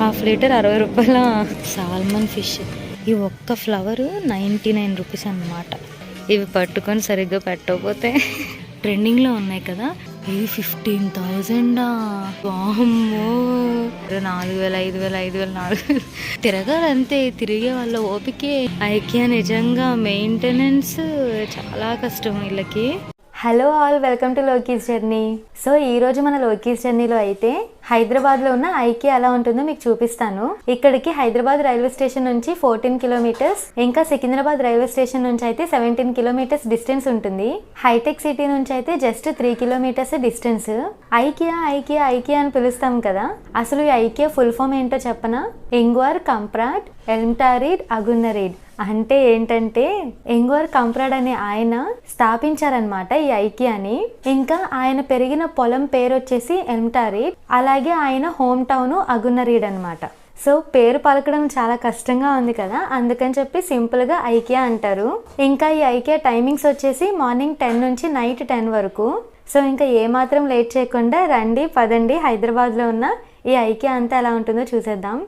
Half litre 60 రూపాయల salmon fish. ఈ ఒక్క ఫ్లవర్ 99 రూపీస్ అన్నమాట. ఇవి పట్టుకొని సరిగ్గా పెట్టకపోతే ట్రెండింగ్లో ఉన్నాయి కదా. ఇది 15,000. వామ్మో, 4,000, 5,000, 5,000, 4,000 తిరగాలంతే. తిరిగే వాళ్ళ ఓపికే. ఐకియా నిజంగా మెయింటెనెన్స్ చాలా కష్టం వీళ్ళకి. Hello all, welcome to Loki's journey. So ఈ రోజు మన లోకీస్ జర్నీలో అయితే హైదరాబాద్లో ఉన్న ఐకియా ఎలా ఉంటుందో మీకు చూపిస్తాను. ఇక్కడికి హైదరాబాద్ రైల్వే స్టేషన్ నుంచి 14 కిలోమీటర్స్, ఇంకా సికింద్రాబాద్ రైల్వే స్టేషన్ నుంచి అయితే 17 కిలోమీటర్స్ డిస్టెన్స్ ఉంటుంది. హైటెక్ సిటీ నుంచి అయితే just 3 kilometres distance. IKEA IKEA IKEA అని పిలుస్తాం కదా, అసలు ఈ ఐకియా ఫుల్ ఫామ్ ఏంటో చెప్పనా? ఇంగ్వార్ కంప్రాట్ ఎల్మ్టారిడ్ అగున్నరీడ్. అంటే ఏంటంటే, ఇంగ్వార్ కంప్రాడ్ అనే ఆయన స్థాపించారనమాట ఈ ఐకియాని. ఇంకా ఆయన పెరిగిన పొలం పేరు వచ్చేసి ఎల్మ్టారిడ్, అలాగే ఆయన హోమ్ టౌన్ అగున్నరీడ్ అనమాట. సో పేరు పలకడం చాలా కష్టంగా ఉంది కదా, అందుకని చెప్పి సింపుల్గా ఐకియా అంటారు. ఇంకా ఈ ఐకియా టైమింగ్స్ వచ్చేసి మార్నింగ్ 10 నుంచి నైట్ 10 వరకు. సో ఇంకా ఏమాత్రం లేట్ చేయకుండా రండి, పదండి, హైదరాబాద్లో ఉన్న ఈ ఐకియా అంతా ఎలా ఉంటుందో చూసేద్దాం.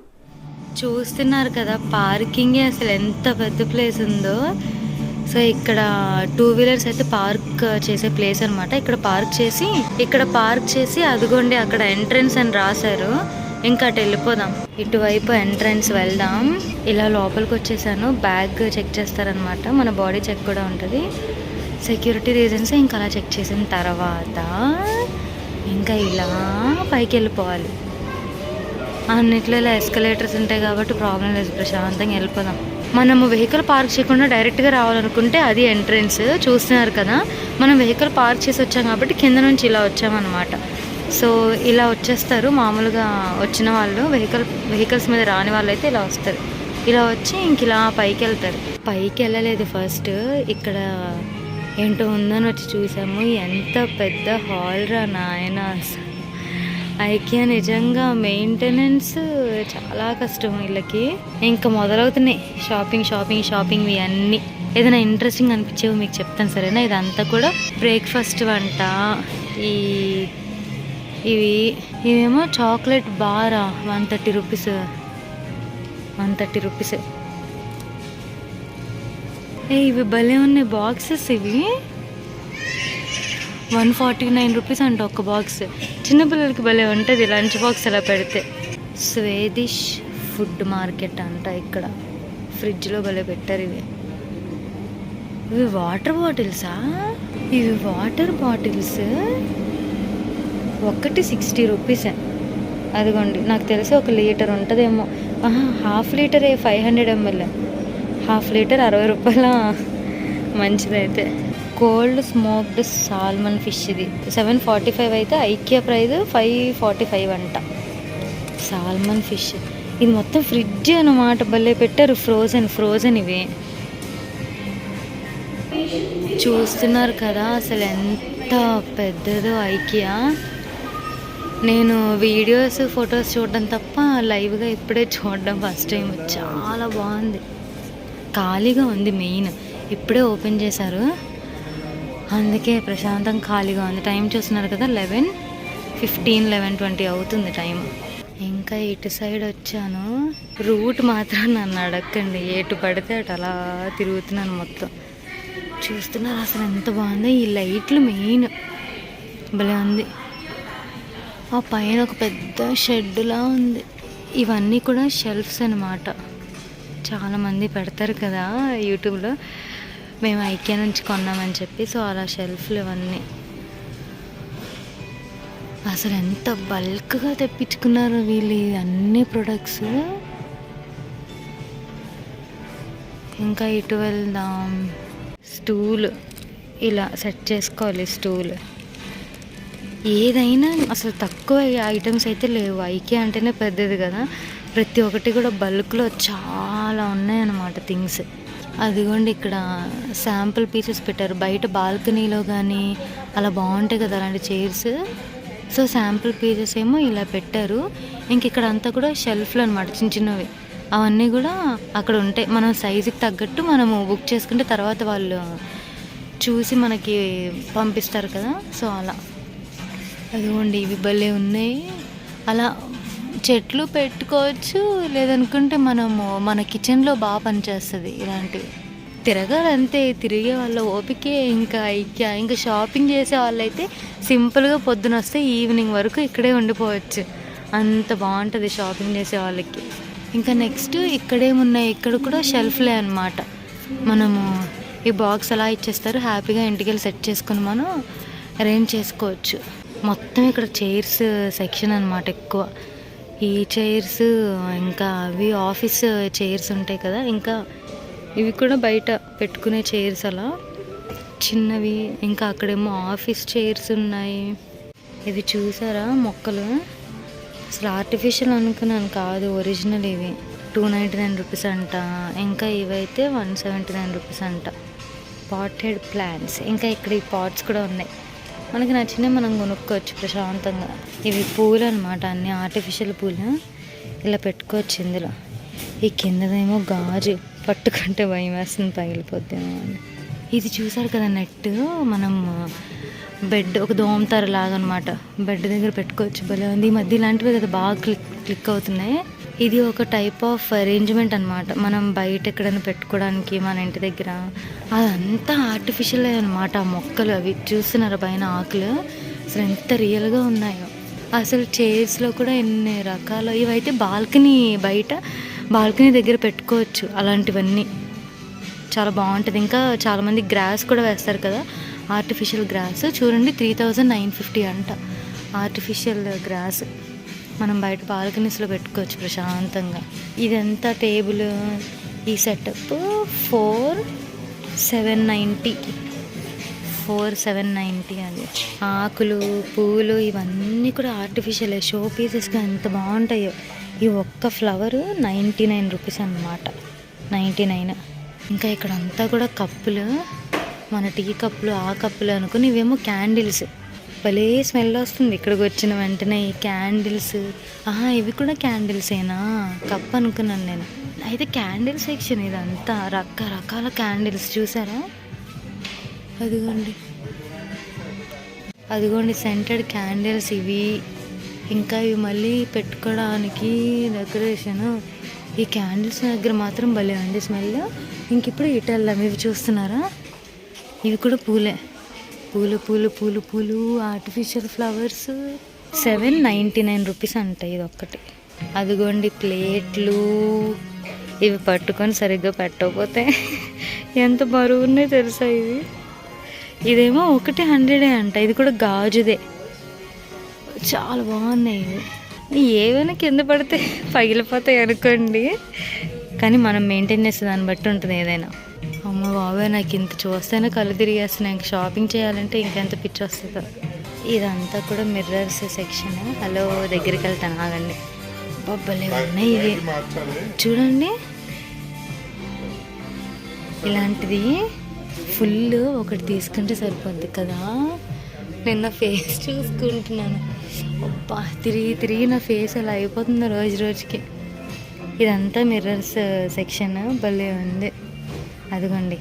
చూస్తున్నారు కదా, పార్కింగే అసలు ఎంత పెద్ద ప్లేస్ ఉందో. సో ఇక్కడ 2 వీలర్స్ అయితే పార్క్ చేసే ప్లేస్ అనమాట. ఇక్కడ పార్క్ చేసి అదిగోండి అక్కడ ఎంట్రన్స్ అని రాశారు. ఇంకా అటు వెళ్ళిపోదాం, ఇటువైపు ఎంట్రన్స్ వెళ్దాం. ఇలా లోపలికి వచ్చేసాను. బ్యాగ్ చెక్ చేస్తారనమాట, మన బాడీ చెక్ కూడా ఉంటుంది. సెక్యూరిటీ రీజన్స్ ఇంకా అలా చెక్ చేసిన తర్వాత ఇంకా ఇలా పైకి వెళ్ళిపోవాలి. అన్నిట్లో ఇలా ఎస్కలేటర్స్ ఉంటాయి కాబట్టి ప్రాబ్లం లేదు, ప్రశాంతంగా వెళ్ళిపోదాం. మనము వెహికల్ పార్క్ చేయకుండా డైరెక్ట్గా రావాలనుకుంటే అది ఎంట్రన్స్. చూస్తున్నారు కదా, మనం వెహికల్ పార్క్ చేసి వచ్చాం కాబట్టి కింద నుంచి ఇలా వచ్చామన్నమాట. సో ఇలా వచ్చేస్తారు మామూలుగా వచ్చిన వాళ్ళు. వెహికల్స్ మీద రాని వాళ్ళు అయితే ఇలా వస్తారు. ఇలా వచ్చి ఇంక ఇలా పైకి వెళ్తారు. పైకి వెళ్ళలేదు, ఫస్ట్ ఇక్కడ ఏంటో ఉందని వచ్చి చూసాము. ఎంత పెద్ద హాల్ రా నాయన. ఐకియా నిజంగా మెయింటెనెన్స్ చాలా కష్టం వీళ్ళకి. ఇంకా మొదలవుతున్నాయి షాపింగ్ ఇవన్నీ. ఏదైనా ఇంట్రెస్టింగ్ అనిపించేవి మీకు చెప్తాను, సరేనా? ఇదంతా కూడా బ్రేక్ఫాస్ట్ వంట. ఇవేమో చాక్లెట్ బారా, 130 రూపీస్. 130 రూపీస్. ఇవి భలే ఉన్నాయి బాక్సెస్. ఇవి 149 రూపీస్ అంట ఒక బాక్స్. చిన్నపిల్లలకి భలే ఉంటుంది లంచ్ బాక్స్ అలా పెడితే. స్వేదిష్ ఫుడ్ మార్కెట్ అంట. ఇక్కడ ఫ్రిడ్జ్లో భలే పెట్టారు. ఇవి వాటర్ బాటిల్సా? ఇవి వాటర్ బాటిల్స్ ఒకటి 60 రూపీసే. అదిగోండి, నాకు తెలిసి 1 లీటర్ ఉంటుందేమో. హాఫ్ లీటరే 500 ml. హాఫ్ లీటర్ 60 రూపాయల. మంచిదైతే. కోల్డ్ స్మోక్డ్ సాల్మన్ ఫిష్ ఇది 745 అయితే ఐకియా ప్రైస్ 545 అంట. సాల్మన్ ఫిష్ ఇది మొత్తం ఫ్రిడ్జ్ అన్నమాట. భలే పెట్టారు. ఫ్రోజన్ ఇవి. చూస్తున్నారు కదా అసలు ఎంత పెద్దదో ఐకియా. నేను వీడియోస్ ఫొటోస్ చూడడం తప్ప లైవ్గా ఇప్పుడే చూడడం ఫస్ట్ టైం. చాలా బాగుంది. ఖాళీగా ఉంది. మెయిన్ ఇప్పుడే ఓపెన్ చేశారు, అందుకే ప్రశాంతంగా ఖాళీగా ఉంది. టైం చూస్తున్నారు కదా, 11:15, 11:20 అవుతుంది టైం. ఇంకా ఇటు సైడ్ వచ్చాను. రూట్ మాత్రం నన్ను అడగండి, ఎటు పడితే అటు అలా తిరుగుతున్నాను మొత్తం. చూస్తున్నారు అసలు ఎంత బాగుందో. ఈ లైట్లు మెయిన్ భలే ఉంది. ఆ పైన ఒక పెద్ద షెడ్లా ఉంది. ఇవన్నీ కూడా షెల్ఫ్స్ అనమాట. చాలామంది పెడతారు కదా యూట్యూబ్లో, మేము ఐకియా నుంచి కొన్నామని చెప్పి. సో అలా షెల్ఫ్లు ఇవన్నీ. అసలు ఎంత బల్క్గా తెప్పించుకున్నారు వీళ్ళు అన్ని ప్రొడక్ట్స్. ఇంకా ఇటు వెళ్దాం. స్టూల్ ఇలా సెట్ చేసుకోవాలి. స్టూల్ ఏదైనా అసలు తక్కువ ఐటమ్స్ అయితే లేవు. ఐకియా అంటేనే పెద్దది కదా, ప్రతి ఒక్కటి కూడా బల్క్లో చాలా ఉన్నాయన్నమాట థింగ్స్. అదిగోండి ఇక్కడ శాంపుల్ పీసెస్ పెట్టారు. బయట బాల్కనీలో కానీ అలా బాగుంటాయి కదా అలాంటి చైర్స్. సో శాంపుల్ పీసెస్ ఏమో ఇలా పెట్టారు. ఇంక ఇక్కడ అంతా కూడా షెల్ఫ్లు అనమాట, చిన్నవి. అవన్నీ కూడా అక్కడ ఉంటాయి. మనం సైజుకి తగ్గట్టు మనము బుక్ చేసుకుంటే తర్వాత వాళ్ళు చూసి మనకి పంపిస్తారు కదా. సో అలా అదిగోండి ఇవి భలే ఉన్నాయి. అలా చెట్లు పెట్టుకోవచ్చు, లేదనుకుంటే మనము మన కిచెన్లో బాగా పనిచేస్తుంది ఇలాంటివి. తిరగాలంతే, తిరిగే వాళ్ళ ఓపికే. ఇంకా షాపింగ్ చేసే వాళ్ళైతే సింపుల్గా పొద్దున వస్తే ఈవినింగ్ వరకు ఇక్కడే ఉండిపోవచ్చు, అంత బాగుంటుంది షాపింగ్ చేసే వాళ్ళకి. ఇంకా నెక్స్ట్ ఇక్కడేమున్నాయి, ఇక్కడ కూడా షెల్ఫ్లే అనమాట. మనము ఈ బాక్స్ అలా ఇచ్చేస్తారు, హ్యాపీగా ఇంటికి వెళ్ళి సెట్ చేసుకుని మనం అరేంజ్ చేసుకోవచ్చు. మొత్తం ఇక్కడ చైర్స్ సెక్షన్ అనమాట ఎక్కువ. ఈ చైర్స్ ఇంకా అవి ఆఫీస్ చైర్స్ ఉంటాయి కదా, ఇంకా ఇవి కూడా బయట పెట్టుకునే చైర్స్ అలా చిన్నవి. ఇంకా అక్కడేమో ఆఫీస్ చైర్స్ ఉన్నాయి. ఇది చూసారా మొక్కలు, అసలు ఆర్టిఫిషియల్ అనుకున్నాను, కాదు ఒరిజినల్. ఇవి 299 రూపీస్ అంట. ఇంకా ఇవైతే 179 రూపీస్ అంట. Potted plants. ఇంకా ఇక్కడ ఈ పాట్స్ కూడా ఉన్నాయి, మనకి నచ్చినవి మనం కొనుక్కోవచ్చు ప్రశాంతంగా. ఇవి పూలు అనమాట, అన్ని ఆర్టిఫిషియల్ పూలు. ఇలా పెట్టుకోవచ్చు ఇందులో. ఈ కిందదేమో గాజు, పట్టుకుంటే భయం వేస్తుంది పగిలిపోద్దేమో అని. ఇది చూసారు కదా నెట్, మనం బెడ్ ఒక దోమతార లాగా అనమాట, బెడ్ దగ్గర పెట్టుకోవచ్చు. భలే ఉంది. ఈ మధ్య ఇలాంటివి కదా బాగా క్లిక్ అవుతున్నాయి. ఇది ఒక టైప్ ఆఫ్ అరేంజ్మెంట్ అనమాట, మనం బయట ఎక్కడైనా పెట్టుకోవడానికి మన ఇంటి దగ్గర. అదంతా ఆర్టిఫిషియల్ అనమాట. ఆ మొక్కలు అవి చూస్తున్నారు పైన ఆకులు, అసలు ఎంత రియల్గా ఉన్నాయో. అసలు చైర్స్లో కూడా ఎన్ని రకాలు. ఇవైతే బాల్కనీ, బయట బాల్కనీ దగ్గర పెట్టుకోవచ్చు అలాంటివన్నీ, చాలా బాగుంటుంది. ఇంకా చాలామంది గ్రాస్ కూడా వేస్తారు కదా, ఆర్టిఫిషియల్ గ్రాస్. చూడండి 3950 అంట ఆర్టిఫిషియల్ గ్రాస్. మనం బయట బాల్కనీస్లో పెట్టుకోవచ్చు ప్రశాంతంగా. ఇదంతా టేబుల్, ఈ సెటప్ 4790 అది. ఆకులు, పూలు ఇవన్నీ కూడా ఆర్టిఫిషియల్ షో పీసెస్గా ఎంత బాగుంటాయో. ఈ ఒక్క ఫ్లవర్ 99 రూపీస్ అన్నమాట, 99. ఇంకా ఇక్కడ అంతా కూడా కప్పులు, మన టీ కప్పులు, ఆ కప్పులు అనుకుని. ఇవేమో క్యాండిల్స్, భలే స్మెల్ వస్తుంది ఇక్కడికి వచ్చిన వెంటనే. ఈ క్యాండిల్స్, ఇవి కూడా క్యాండిల్సేనా, కప్ అనుకున్నాను నేను. అయితే క్యాండిల్ సెక్షన్ ఇదంతా, రకరకాల క్యాండిల్స్ చూసారా. అదిగోండి సెంటెడ్ క్యాండిల్స్ ఇవి. ఇంకా ఇవి మళ్ళీ పెట్టుకోవడానికి డెకరేషను. ఈ క్యాండిల్స్ దగ్గర మాత్రం భలే ఉంది స్మెల్. ఇంక ఇప్పుడు ఇటెల్లాం. ఇవి చూస్తున్నారా, ఇవి కూడా పూలే, పూలు పూలు పూలు పూలు ఆర్టిఫిషియల్ ఫ్లవర్స్. 799 రూపీస్ అంట ఇది ఒక్కటి. అదిగోండి ప్లేట్లు, ఇవి పట్టుకొని సరిగ్గా పెట్టకపోతే ఎంత బరువు ఉన్నాయో తెలుసా ఇవి. ఇదేమో 100 అంట. ఇది కూడా గాజుదే, చాలా బాగున్నాయి ఇవి. ఏవైనా కింద పడితే పగిలిపోతాయి అనుకోండి, కానీ మనం మెయింటైన్ చేసే దాన్ని బట్టి ఉంటుంది ఏదైనా. అమ్మ బాబాయ్, నాకు ఇంత చూస్తేనే కళ్ళు తిరిగేస్తున్నాయి. ఇంక షాపింగ్ చేయాలంటే ఇంకెంత పిచ్చి వస్తుందో. ఇదంతా కూడా మిర్రర్స్ సెక్షన్. హలో, దగ్గరికి వెళ్తాను, ఆగండి. బొబ్బలే ఉన్నాయి ఇవి చూడండి. ఇలాంటిది ఫుల్ ఒకటి తీసుకుంటే సరిపోద్ది కదా. నేను నా ఫేస్ చూసుకుంటున్నాను, అబ్బా తిరిగి తిరిగి నా ఫేస్ అలా అయిపోతుంది రోజు రోజుకి. ఇదంతా మిర్రర్స్ సెక్షన్, భలే ఉంది. అదిగోండి,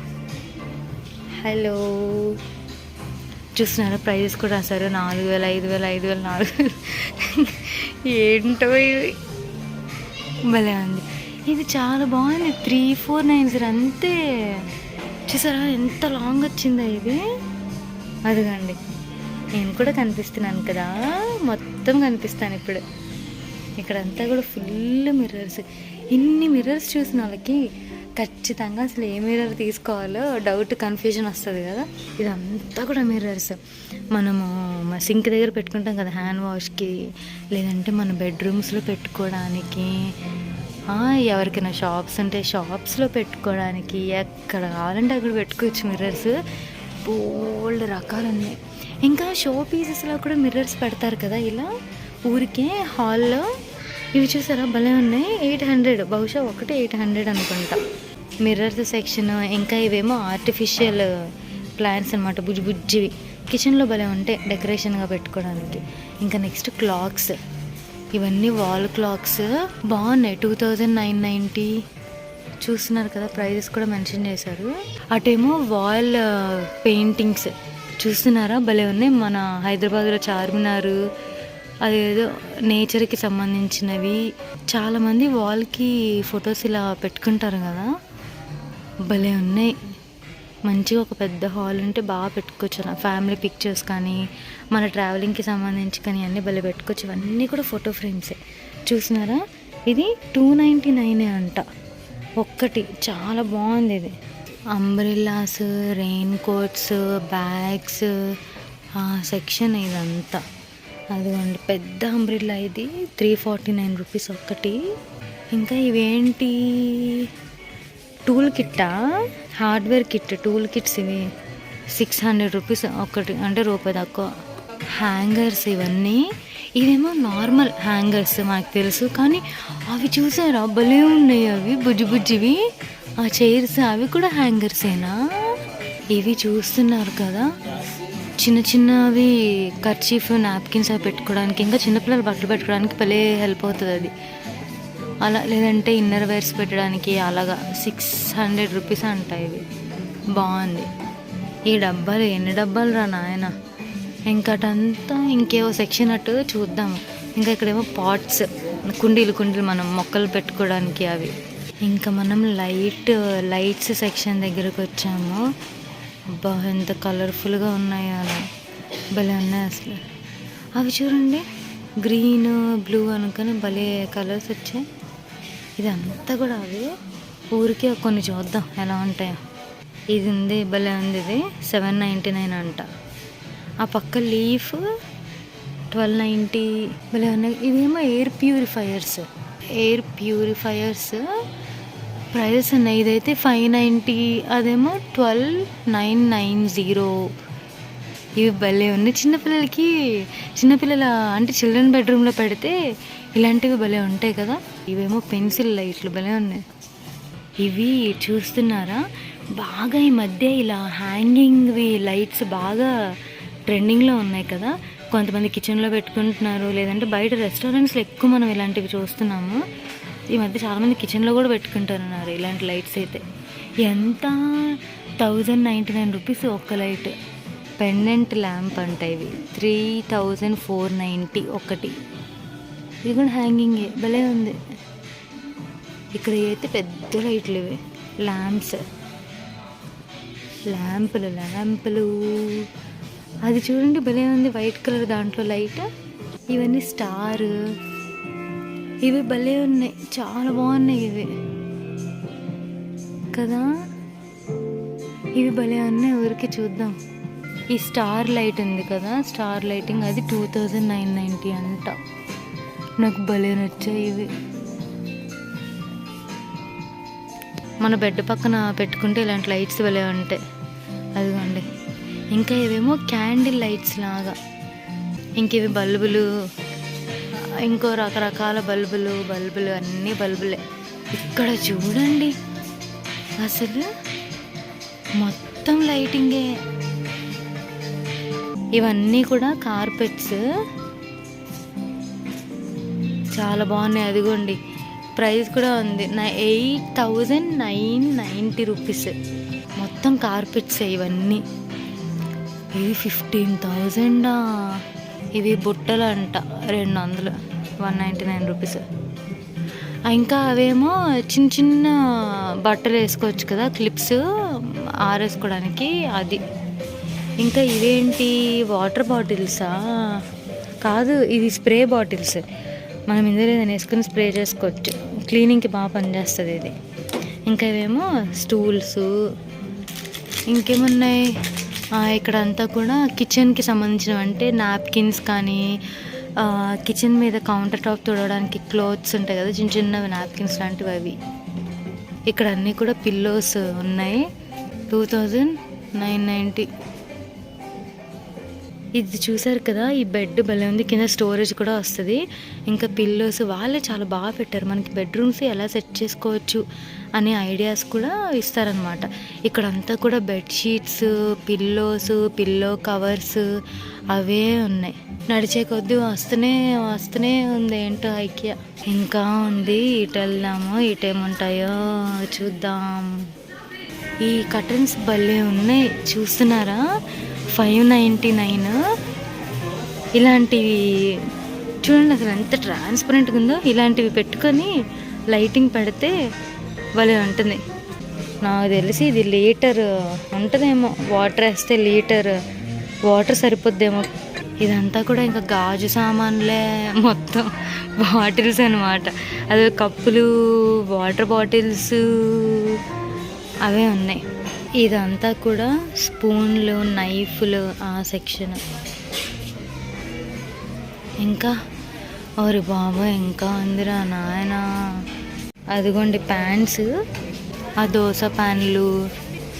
హలో చూస్తున్నారా, ప్రైజెస్ కూడా రాశారు. 4000, 5000, 5000, 4000. ఏంటో ఇవి, భలే ఉంది. ఇది చాలా బాగుంది, 3490 అంతే. చూసారా ఎంత లాంగ్ వచ్చిందో ఇది. అదిగోండి, నేను కూడా కనిపిస్తున్నాను కదా, మొత్తం కనిపిస్తాను ఇప్పుడు. ఇక్కడంతా కూడా ఫుల్ మిర్రర్స్. ఇన్ని మిర్రర్స్ చూసిన వాళ్ళకి ఖచ్చితంగా అసలు ఏ మిర్రర్ తీసుకోవాలో డౌట్, కన్ఫ్యూజన్ వస్తుంది కదా. ఇదంతా కూడా మిర్రర్స్. మనము సింక్ దగ్గర పెట్టుకుంటాం కదా హ్యాండ్ వాష్కి, లేదంటే మన బెడ్రూమ్స్లో పెట్టుకోవడానికి, ఎవరికైనా షాప్స్ ఉంటే షాప్స్లో పెట్టుకోవడానికి, ఎక్కడ కావాలంటే అక్కడ పెట్టుకోవచ్చు మిర్రర్స్. బోల్డ్ రకాలు ఉన్నాయి. ఇంకా షో పీసెస్లో కూడా మిర్రర్స్ పెడతారు కదా ఇలా ఊరికే హాల్లో. ఇవి చూసారా భలే ఉన్నాయి, 800, బహుశా ఒకటి 800 అనుకుంటా మిర్రర్స్ సెక్షన్. ఇంకా ఇవేమో ఆర్టిఫిషియల్ ప్లాంట్స్ అనమాట, బుజ్జి బుజ్జివి. కిచెన్లో భలే ఉంటాయి డెకరేషన్గా పెట్టుకోవడానికి. ఇంకా నెక్స్ట్ క్లాక్స్, ఇవన్నీ వాల్ క్లాక్స్ బాగున్నాయి. 2990 చూస్తున్నారు కదా, ప్రైజెస్ కూడా మెన్షన్ చేశారు. అటేమో వాల్ పెయింటింగ్స్ చూస్తున్నారా, భలే ఉన్నాయి. మన హైదరాబాద్లో చార్మినార్ అదేదో నేచర్కి సంబంధించినవి. చాలామంది వాల్కి ఫొటోస్ ఇలా పెట్టుకుంటారు కదా, భలే ఉన్నాయి. మంచిగా ఒక పెద్ద హాల్ ఉంటే బాగా పెట్టుకోవచ్చు. ఫ్యామిలీ పిక్చర్స్ కానీ మన ట్రావెలింగ్కి సంబంధించి కానీ అన్నీ భలే పెట్టుకోవచ్చు. ఇవన్నీ కూడా ఫోటో ఫ్రేమ్సే. చూసినారా, ఇది 299 అంట ఒక్కటి. చాలా బాగుంది ఇది. Umbrellas, rain coats, bags section ఇదంతా. అదిగోండి పెద్ద అంబ్రెల్లా, ఇది 349 రూపీస్ ఒక్కటి. ఇంకా ఇవేంటి, టూల్ కిట్టా, హార్డ్వేర్ కిట్, టూల్ కిట్స్ ఇవి 600 రూపీస్ ఒకటి, అంటే రూపాయి తక్కువ. హ్యాంగర్స్ ఇవన్నీ. ఇవేమో నార్మల్ హ్యాంగర్స్ మనకు తెలుసు, కానీ అవి చూసారా భలే ఉన్నాయి. అవి బుజ్జి బుజ్జివి ఆ చైర్స్, అవి కూడా హ్యాంగర్సేనా? ఇవి చూస్తున్నారు కదా, చిన్న చిన్నవి కర్చీఫ్, నాప్కిన్స్ అవి పెట్టుకోవడానికి, ఇంకా చిన్నపిల్లలు బట్టలు పెట్టుకోవడానికి భలే హెల్ప్ అవుతుంది అది. అలా లేదంటే ఇన్నర్ వేర్స్ పెట్టడానికి అలాగా 600 రూపీస్ అంట ఇవి. బాగుంది. ఈ డబ్బాలు ఎన్ని డబ్బాలు రా నాయన. ఇంకటంతా ఇంకేవో సెక్షన్ అట్టు చూద్దాము. ఇంకా ఇక్కడేమో పాట్స్, కుండీలు మనం మొక్కలు పెట్టుకోవడానికి అవి. ఇంకా మనం లైట్స్ సెక్షన్ దగ్గరకు వచ్చాము. అబ్బా ఎంత కలర్ఫుల్గా ఉన్నాయో, అలా భలే ఉన్నాయి అసలు. అవి చూడండి, గ్రీన్ బ్లూ అనుకొని భలే కలర్స్ వచ్చాయి. ఇదంతా కూడా అవి. ఊరికే కొన్ని చూద్దాం ఎలా ఉంటాయో. ఇది ఉంది, భలే ఉంది. ఇది 799 అంట. ఆ పక్క లీఫ్ 1290, భలే ఉన్నాయి. ఇదేమో ఎయిర్ ప్యూరిఫైయర్స్ ప్రైజెస్ ఉన్నాయి. ఇదైతే 590, అదేమో 12990. ఇవి భలే ఉన్నాయి. చిన్నపిల్లల అంటే చిల్డ్రన్ బెడ్రూమ్లో పెడితే ఇలాంటివి భలే ఉంటాయి కదా. ఇవేమో పెన్సిల్ లైట్లు భలే ఉన్నాయి. ఇవి చూస్తున్నారా, బాగా ఈ మధ్య ఇలా హ్యాంగింగ్వి లైట్స్ బాగా ట్రెండింగ్లో ఉన్నాయి కదా. కొంతమంది కిచెన్లో పెట్టుకుంటున్నారు, లేదంటే బయట రెస్టారెంట్స్లో ఎక్కువ మనం ఇలాంటివి చూస్తున్నాము. ఈ మధ్య చాలామంది కిచెన్లో కూడా పెట్టుకుంటున్నారు ఇలాంటి లైట్స్. అయితే ఎంత, 1099 రూపీస్ ఒక్క లైట్. పెండెంట్ ల్యాంప్ అంట ఇవి 3490 ఒకటి. ఇది కూడా హ్యాంగింగే, భలే ఉంది. ఇక్కడ అయితే పెద్ద లైట్లు ఇవి, ల్యాంపులు. అది చూడండి భలే ఉంది, వైట్ కలర్ దాంట్లో లైట్. ఇవన్నీ స్టార్, ఇవి భలే ఉన్నాయి, చాలా బాగున్నాయి ఇవి కదా. ఇవి భలే ఉన్నాయి. ఊరికి చూద్దాం. ఈ స్టార్ లైట్ ఉంది కదా, స్టార్ లైటింగ్, అది 2990 అంట. నాకు భలే నచ్చాయి ఇవి. మన బెడ్ పక్కన పెట్టుకుంటే ఇలాంటి లైట్స్ భలే ఉంటాయి. అదిగోండి. ఇంకా ఇవేమో క్యాండిల్ లైట్స్ లాగా. ఇంక ఇవి బల్బులు, ఇంకో రకరకాల బల్బులు అన్నీ బల్బులే. ఇక్కడ చూడండి అసలు మొత్తం లైటింగే. ఇవన్నీ కూడా కార్పెట్స్, చాలా బాగున్నాయి. అదిగోండి ప్రైస్ కూడా ఉంది, 8990 రూపీస్. మొత్తం కార్పెట్స్ ఇవన్నీ. ఇది 15,000. ఇవి బుట్టలు అంట 200, 199 రూపీస్. ఇంకా అవేమో చిన్న బట్టలు వేసుకోవచ్చు కదా, క్లిప్స్ ఆరేసుకోవడానికి అది. ఇంకా ఇవేంటి, వాటర్ బాటిల్సా? కాదు, ఇది స్ప్రే బాటిల్స్. మనం ఇందులో ఏదైనా వేసుకుని స్ప్రే చేసుకోవచ్చు, క్లీనింగ్కి బాగా పనిచేస్తుంది ఇది. ఇంకా ఇవేమో స్టూల్స్. ఇంకేమున్నాయి ఇక్కడ అంతా కూడా కిచెన్కి సంబంధించినవి, అంటే నాప్కిన్స్ కానీ, కిచెన్ మీద కౌంటర్ టాప్ తుడవడానికి క్లోత్స్ ఉంటాయి కదా, చిన్నవి నాప్కిన్స్ లాంటివి అవి. ఇక్కడ అన్నీ కూడా పిల్లోస్ ఉన్నాయి, 2990. ఇది చూసారు కదా, ఈ బెడ్ భలే ఉంది, కింద స్టోరేజ్ కూడా వస్తుంది. ఇంకా పిల్లోస్ వాళ్ళే చాలా బాగా పెట్టారు, మనకి బెడ్రూమ్స్ ఎలా సెట్ చేసుకోవచ్చు అనే ఐడియాస్ కూడా ఇస్తారనమాట. ఇక్కడంతా కూడా బెడ్షీట్స్, పిల్లోస్, పిల్లో కవర్స్ అవే ఉన్నాయి. నడిచే కొద్దీ వస్తూనే ఉంది ఏంటో ఐకియా. ఇంకా ఉంది, ఇటు వెళ్దాము, ఇటేముంటాయో చూద్దాం. ఈ కర్టన్స్ భలే ఉన్నాయి, చూస్తున్నారా, 599. ఇలాంటివి చూడండి అసలు ఎంత ట్రాన్స్పరెంట్గా ఉందో. ఇలాంటివి పెట్టుకొని లైటింగ్ పెడితే భలే ఉంటుంది. నాకు తెలిసి ఇది లీటర్ ఉంటుందేమో, వాటర్ వేస్తే లీటర్ వాటర్ సరిపోద్దేమో. ఇదంతా కూడా ఇంకా గాజు సామాన్లే మొత్తం, బాటిల్స్ అనమాట. అదే కప్పులు, వాటర్ బాటిల్స్ అవే ఉన్నాయి. ఇదంతా కూడా స్పూన్లు, నైఫ్లు ఆ సెక్షన్. ఇంకా ఓరి బాబా ఇంకా ఉందిరా నాయన. అదిగోండి ప్యాన్స్, ఆ దోశ ప్యాన్లు,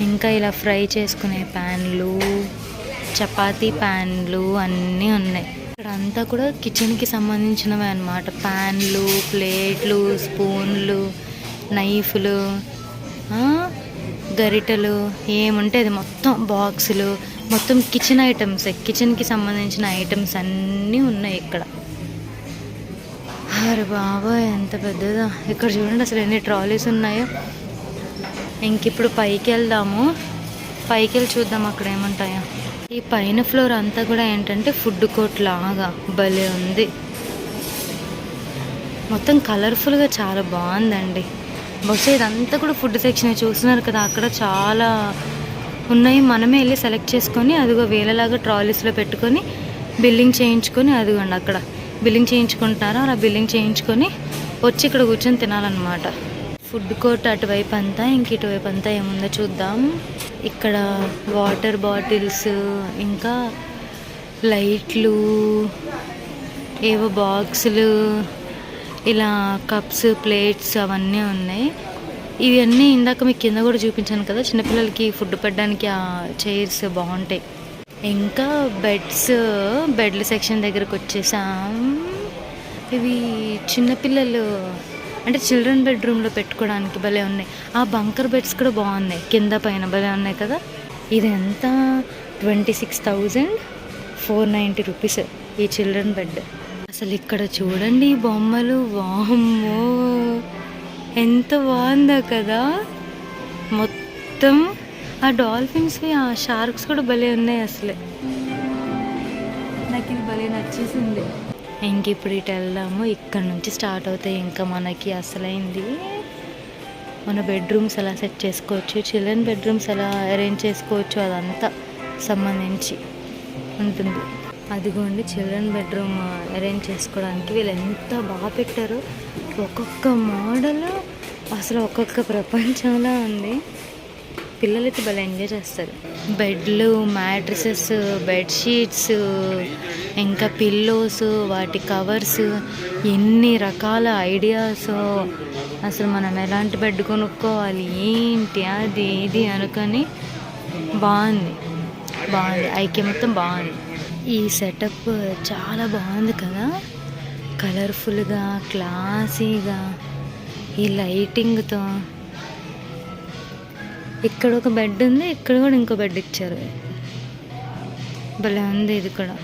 ఇంకా ఇలా ఫ్రై చేసుకునే ప్యాన్లు, చపాతీ ప్యాన్లు అన్నీ ఉన్నాయి. ఇక్కడ అంతా కూడా కిచెన్కి సంబంధించినవి అన్నమాట. ప్యాన్లు, ప్లేట్లు, స్పూన్లు, నైఫ్లు, గరిటెలు, ఏముంటే అది మొత్తం బాక్సులు, మొత్తం కిచెన్ ఐటమ్స్, కిచెన్కి సంబంధించిన ఐటమ్స్ అన్నీ ఉన్నాయి ఇక్కడ. అరే బాబా ఎంత పెద్దదా. ఇక్కడ చూడండి అసలు ఎన్ని ట్రాలీస్ ఉన్నాయో. ఇంక ఇప్పుడు పైకి వెళ్దాము, పైకి వెళ్ళి చూద్దాం అక్కడ ఏముంటాయో. ఈ పైన ఫ్లోర్ అంతా కూడా ఏంటంటే ఫుడ్ కోర్ట్ లాగా భలే ఉంది. మొత్తం కలర్ఫుల్గా చాలా బాగుందండి. బహుశా ఇదంతా కూడా ఫుడ్ సెక్షన్ చూస్తున్నారు కదా, అక్కడ చాలా ఉన్నాయి. మనమే వెళ్ళి సెలెక్ట్ చేసుకొని అదిగో వేలలాగా ట్రాలీస్లో పెట్టుకొని బిల్లింగ్ చేయించుకొని, అదిగోండి అక్కడ బిల్లింగ్ చేయించుకుంటున్నారు. అలా బిల్లింగ్ చేయించుకొని వచ్చి ఇక్కడ కూర్చొని తినాలన్నమాట. ఫుడ్ కోర్ట్ అటువైపు అంతా, ఇంక ఇటువైపు అంతా ఏముందో చూద్దాం. ఇక్కడ వాటర్ బాటిల్స్, ఇంకా లైట్లు, ఏవో బాక్సులు, ఇలా కప్స్, ప్లేట్స్ అవన్నీ ఉన్నాయి. ఇవన్నీ ఇందాక మీకు కింద కూడా చూపించాను కదా, చిన్నపిల్లలకి ఫుడ్ పెట్టడానికి ఆ చైర్స్ బాగుంటాయి. ఇంకా బెడ్ల సెక్షన్ దగ్గరకు వచ్చేసాం. ఇవి చిన్నపిల్లలు అంటే చిల్డ్రన్ బెడ్రూమ్లో పెట్టుకోవడానికి భలే ఉన్నాయి. ఆ బంకర్ బెడ్స్ కూడా బాగున్నాయి, కింద పైన భలే ఉన్నాయి కదా. ఇది ఎంత 26,490 రూపీస్ ఈ చిల్డ్రన్ బెడ్. అసలు ఇక్కడ చూడండి ఈ బొమ్మలు, వామ్మో ఎంత బాగుందో కదా. మొత్తం ఆ డాల్ఫిన్స్వి, ఆ షార్క్స్ కూడా భలే ఉన్నాయి. అసలే నాకు ఇది భలే నచ్చేసింది. ఇంక ఇప్పుడు ఇటు వెళ్దాము. ఇక్కడ నుంచి స్టార్ట్ అవుతాయి ఇంకా మనకి అసలైంది. మన బెడ్రూమ్స్ ఎలా సెట్ చేసుకోవచ్చు, చిల్డ్రన్ బెడ్రూమ్స్ ఎలా అరేంజ్ చేసుకోవచ్చు, అదంతా సంబంధించి ఉంటుంది. అదిగోండి చిల్డ్రన్ బెడ్రూమ్ అరేంజ్ చేసుకోవడానికి వీళ్ళు ఎంత బాగా పెట్టారో. ఒక్కొక్క మోడల్ అసలు ఒక్కొక్క ప్రపంచంలో ఉంది. పిల్లలైతే భలే ఎంజాయ్ చేస్తారు. బెడ్లు, మ్యాట్రసెస్, బెడ్షీట్స్, ఇంకా పిల్లోస్, వాటి కవర్స్, ఎన్ని రకాల ఐడియాస్. అసలు మనం ఎలాంటి బెడ్ కొనుక్కోవాలి, ఏంటి అది ఇది అనుకొని బాగుంది. ఐక్య మొత్తం బాగుంది. ఈ సెటప్ చాలా బాగుంది కదా, కలర్ఫుల్గా, క్లాసీగా, ఈ లైటింగ్తో. ఇక్కడ ఒక బెడ్ ఉంది, ఇక్కడ కూడా ఇంకో బెడ్ ఇచ్చారు. భలే ఉంది ఇది కూడా.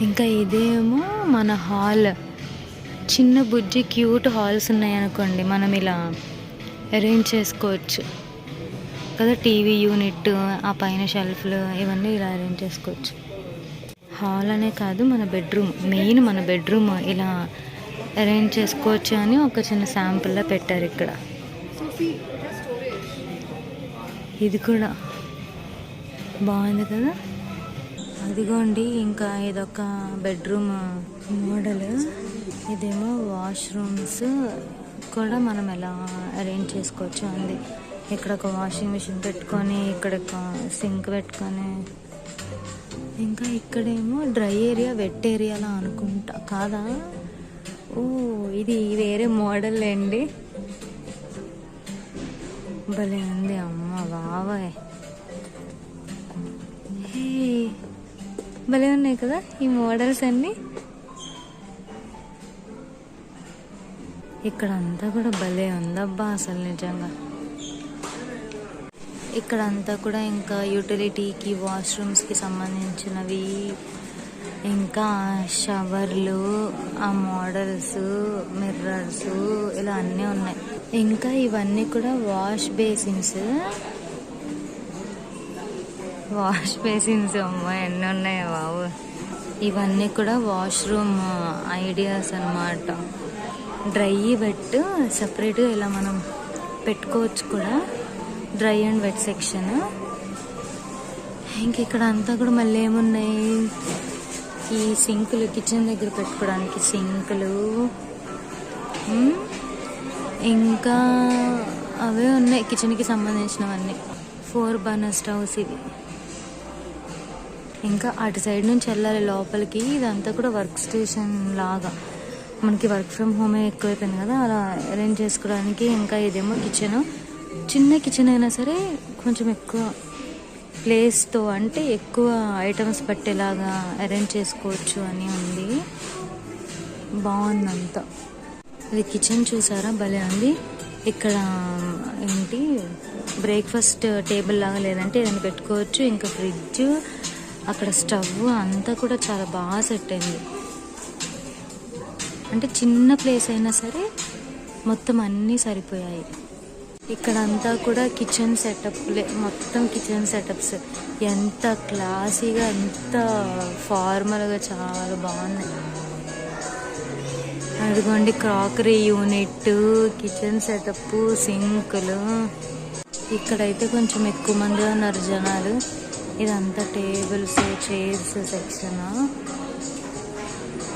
ఇంకా ఇదేమో మన హాల్. చిన్న బుజ్జి క్యూట్ హాల్స్ ఉన్నాయనుకోండి, మనం ఇలా అరేంజ్ చేసుకోవచ్చు కదా. టీవీ యూనిట్, ఆ పైన షెల్ఫ్లు, ఇవన్నీ ఇలా అరేంజ్ చేసుకోవచ్చు. హాల్ అనే కాదు, మన బెడ్రూమ్, మెయిన్ మన బెడ్రూమ్ ఇలా అరేంజ్ చేసుకోవచ్చు అని ఒక చిన్న శాంపుల్లా పెట్టారు ఇక్కడ. ఇది కూడా బాగుంది కదా. అదిగోండి ఇంకా ఇదొక బెడ్రూమ్ మోడల్. ఇదేమో వాష్రూమ్స్ కూడా మనం ఎలా అరేంజ్ చేసుకోవచ్చు అంది. ఇక్కడ ఒక వాషింగ్ మిషన్ పెట్టుకొని, ఇక్కడ ఒక సింక్ పెట్టుకొని, ఇంకా ఇక్కడేమో డ్రై ఏరియా, వెట్ ఏరియాలా అనుకుంటా కాదా. ఓ ఇది వేరే మోడల్ అండి, భలే ఉంది. అమ్మ బాబాయ్, భలే ఉన్నాయి కదా ఈ మోడల్స్ అన్నీ. ఇక్కడ అంతా కూడా భలే ఉందబ్బా అసలు నిజంగా. ఇక్కడ అంతా కూడా ఇంకా యూటిలిటీకి, వాష్రూమ్స్కి సంబంధించినవి, ఇంకా షవర్లు, ఆ మోడల్స్, మిర్రర్స్, ఇలా అన్నీ ఉన్నాయి. ఇంకా ఇవన్నీ కూడా వాష్ బేసిన్స్. వాష్ బేసిన్స్ అమ్మ ఎన్ని ఉన్నాయో బాబు. ఇవన్నీ కూడా వాష్రూమ్ ఐడియాస్ అన్నమాట. డ్రై వెట్ సపరేట్గా ఇలా మనం పెట్టుకోవచ్చు కూడా, డ్రై అండ్ వెట్ సెక్షన్. ఇంక ఇక్కడ అంతా కూడా మళ్ళీ ఏమున్నాయి, ఈ సింకులు, కిచెన్ దగ్గర పెట్టుకోవడానికి సింకులు, ఇంకా అవే ఉన్నాయి కిచెన్కి సంబంధించినవన్నీ. 4 బర్నర్ స్టవ్స్ ఇవి. ఇంకా అటు సైడ్ నుంచి వెళ్ళాలి లోపలికి. ఇదంతా కూడా వర్క్ స్టేషన్ లాగా, మనకి వర్క్ ఫ్రమ్ హోమే ఎక్కువైపోయింది కదా, అలా అరేంజ్ చేసుకోవడానికి. ఇంకా ఇదేమో కిచెన్, చిన్న కిచెన్ అయినా సరే కొంచెం ఎక్కువ ప్లేస్తో, అంటే ఎక్కువ ఐటమ్స్ పట్టేలాగా అరేంజ్ చేసుకోవచ్చు అని ఉంది. బాగుందంతా. ఇది కిచెన్ చూసారా, భలే ఉంది. ఇక్కడ ఏంటి బ్రేక్ఫాస్ట్ టేబుల్ లాగా, లేదంటే ఏదైనా పెట్టుకోవచ్చు. ఇంకా ఫ్రిడ్జ్, అక్కడ స్టవ్ అంతా కూడా చాలా బాగా సెట్ అయింది. అంటే చిన్న ప్లేస్ అయినా సరే మొత్తం అన్నీ సరిపోయాయి. ఇక్కడ అంతా కూడా కిచెన్ సెటప్లే, మొత్తం కిచెన్ సెటప్స్. ఎంత క్లాసీగా, ఎంత ఫార్మల్గా, చాలా బాగున్నాయి. అదిగోండి క్రాకరీ యూనిట్, కిచెన్ సెటప్, సింకులు. ఇక్కడైతే కొంచెం ఎక్కువ మంది ఉన్నారు జనాలు. ఇదంతా tables, chairs section.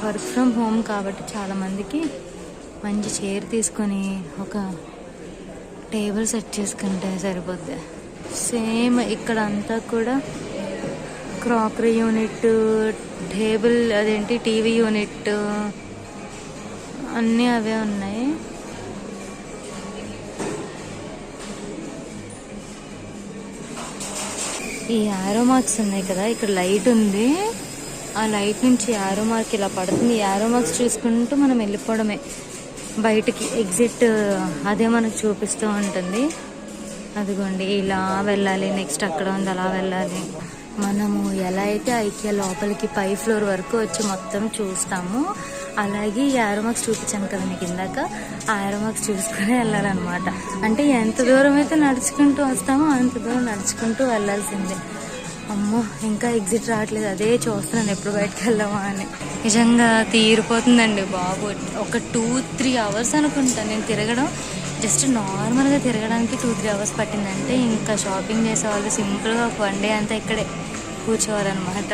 Work from home కాబట్టి చాలా మందికి మంచి చైర్ తీసుకొని ఒక టేబుల్ సెట్ చేసుకుంటే సరిపోద్ది. సేమ్ ఇక్కడ అంతా కూడా క్రాకరీ యూనిట్, టేబుల్, అదేంటి టీవీ యూనిట్, అన్నీ అవే ఉన్నాయి. ఈ యారో మార్క్స్ ఉన్నాయి కదా, ఇక్కడ లైట్ ఉంది. ఆ లైట్ నుంచి యారో మార్క్ ఇలా పడుతుంది. యారో మార్క్స్ చూసుకుంటూ మనం వెళ్ళిపోవడమే బయటికి, ఎగ్జిట్ అదే మనకు చూపిస్తూ ఉంటుంది. అదిగోండి ఇలా వెళ్ళాలి, నెక్స్ట్ అక్కడ ఉంది అలా వెళ్ళాలి. మనము ఎలా అయితే ఐకియా లోపలికి 5th ఫ్లోర్ వరకు వచ్చి మొత్తం చూస్తాము, అలాగే ఈ యారో మార్క్స్ చూపించాను కదా మీకు ఇందాక, ఆ యారో మార్క్స్ చూసుకుని వెళ్ళాలన్నమాట. అంటే ఎంత దూరం అయితే నడుచుకుంటూ వస్తామో అంత దూరం నడుచుకుంటూ వెళ్ళాల్సిందే. అమ్మో, ఇంకా ఎగ్జిట్ రావట్లేదు, అదే చూస్తున్నాను ఎప్పుడు బయటకు వెళ్దామా అని. నిజంగా తీరిపోతుందండి బాబు. ఒక 2-3 అవర్స్ అనుకుంటా నేను తిరగడం. జస్ట్ నార్మల్గా తిరగడానికి 2-3 అవర్స్ పట్టిందంటే, ఇంకా షాపింగ్ చేసేవాళ్ళు సింపుల్గా ఒక 1 డే అంతా ఇక్కడే కూర్చోవాలన్నమాట.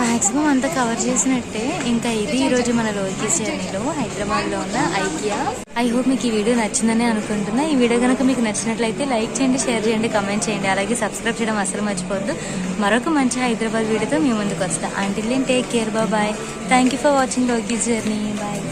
మ్యాక్సిమం అంతా కవర్ చేసినట్టే. ఇంకా ఇది ఈరోజు మన లోకీస్ జర్నీలో హైదరాబాద్లో ఉన్న ఐకియా. ఐ హోప్ మీకు ఈ వీడియో నచ్చిందని అనుకుంటున్నా. ఈ వీడియో కనుక మీకు నచ్చినట్లయితే లైక్ చేయండి, షేర్ చేయండి, కమెంట్ చేయండి, అలాగే సబ్స్క్రైబ్ చేయడం అసలు మర్చిపోద్దు. మరొక మంచి హైదరాబాద్ వీడియోతో మీ ముందుకు వస్తా. Until then take care, bye. Thank you for watching Loki's journey. Bye.